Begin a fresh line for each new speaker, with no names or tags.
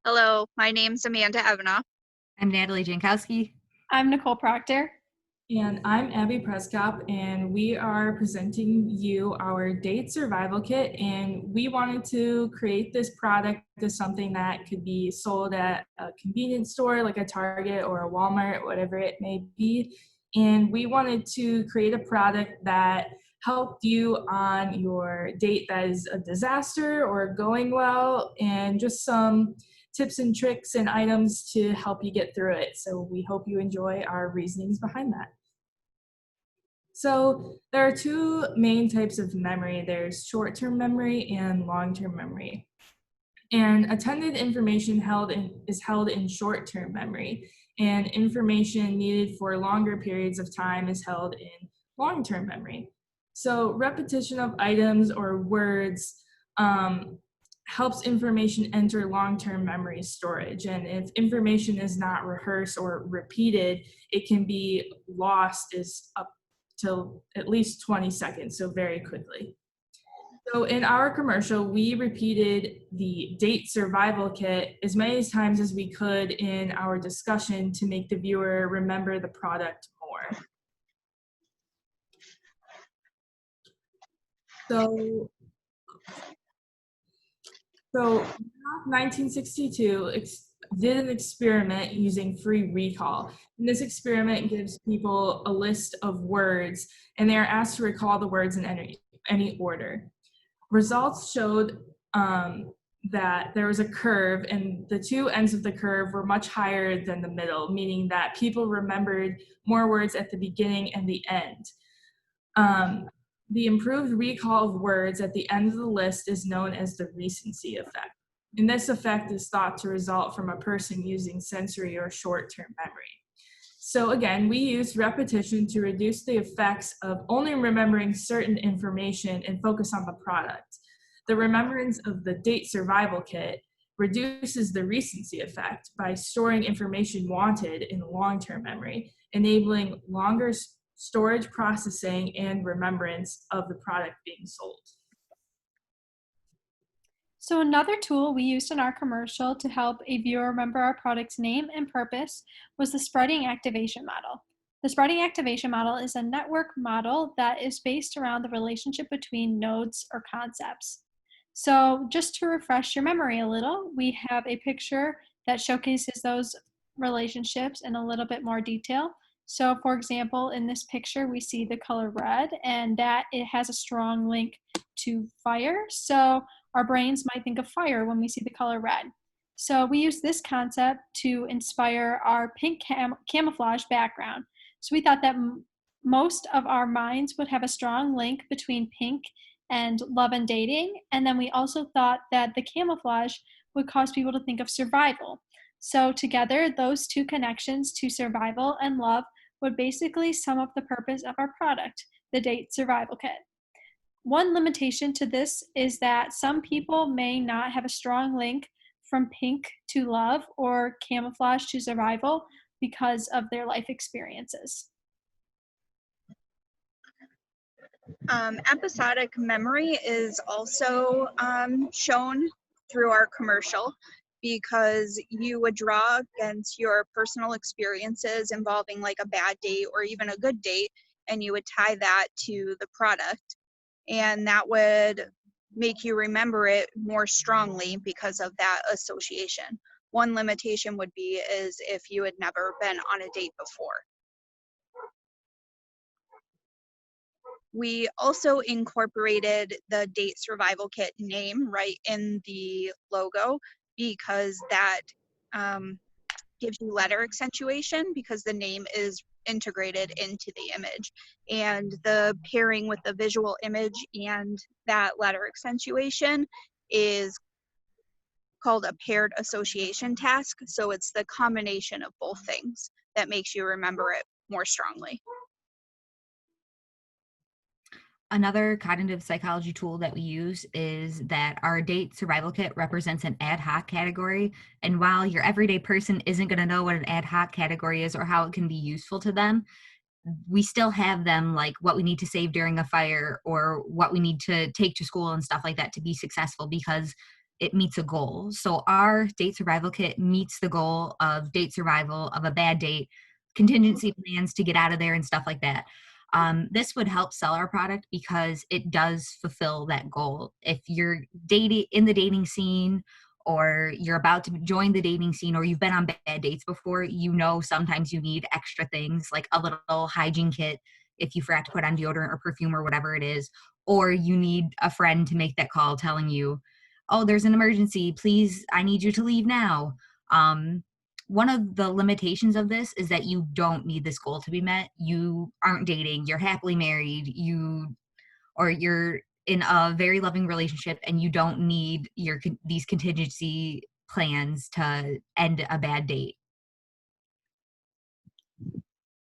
Hello, my name's Amanda Evanoff.
I'm Natalie Jankowski.
I'm Nicole Proctor.
And I'm Abby Prescott, and we are presenting you our date survival kit. And we wanted to create this product as something that could be sold at a convenience store like a Target or a Walmart, whatever it may be. And we wanted to create a product that helped you on your date that is a disaster or going well, and just some tips and tricks and items to help you get through it. So we hope you enjoy our reasonings behind that. So there are two main types of memory. There's short-term memory and long-term memory. And attended information is held in short-term memory, and information needed for longer periods of time is held in long-term memory. So repetition of items or words helps information enter long-term memory storage. And if information is not rehearsed or repeated, it can be lost as up till at least 20 seconds, so very quickly. So in our commercial, we repeated the date survival kit as many times as we could in our discussion to make the viewer remember the product more. So 1962 did an experiment using free recall. And this experiment gives people a list of words, and they are asked to recall the words in any order. Results showed that there was a curve, and the two ends of the curve were much higher than the middle, meaning that people remembered more words at the beginning and the end. The improved recall of words at the end of the list is known as the recency effect. And this effect is thought to result from a person using sensory or short-term memory. So again, we use repetition to reduce the effects of only remembering certain information and focus on the product. The remembrance of the date survival kit reduces the recency effect by storing information wanted in long-term memory, enabling longer storage, processing, and remembrance of the product being sold.
So another tool we used in our commercial to help a viewer remember our product's name and purpose was the spreading activation model. The spreading activation model is a network model that is based around the relationship between nodes or concepts. So just to refresh your memory a little, we have a picture that showcases those relationships in a little bit more detail. So for example, in this picture, we see the color red, and that it has a strong link to fire. So our brains might think of fire when we see the color red. So we use this concept to inspire our pink camouflage background. So we thought that most of our minds would have a strong link between pink and love and dating. And then we also thought that the camouflage would cause people to think of survival. So together, those two connections to survival and love would basically sum up the purpose of our product, the Date Survival Kit. One limitation to this is that some people may not have a strong link from pink to love or camouflage to survival because of their life experiences.
Episodic memory is also shown through our commercial, because you would draw against your personal experiences involving like a bad date or even a good date, and you would tie that to the product, and that would make you remember it more strongly because of that association. One limitation would be is if you had never been on a date before. We also incorporated the Date Survival Kit name right in the logo, because that gives you letter accentuation, because the name is integrated into the image. And the pairing with the visual image and that letter accentuation is called a paired association task. So it's the combination of both things that makes you remember it more strongly.
Another cognitive psychology tool that we use is that our date survival kit represents an ad hoc category. And while your everyday person isn't going to know what an ad hoc category is or how it can be useful to them, we still have them like what we need to save during a fire or what we need to take to school and stuff like that to be successful, because it meets a goal. So our date survival kit meets the goal of date survival of a bad date, contingency plans to get out of there and stuff like that. This would help sell our product because it does fulfill that goal. If you're dating in the dating scene, or you're about to join the dating scene, or you've been on bad dates before, you know sometimes you need extra things like a little hygiene kit if you forgot to put on deodorant or perfume or whatever it is, or you need a friend to make that call telling you, oh, there's an emergency, please, I need you to leave now. One of the limitations of this is that you don't need this goal to be met. You aren't dating, you're happily married, or you're in a very loving relationship and you don't need these contingency plans to end a bad date.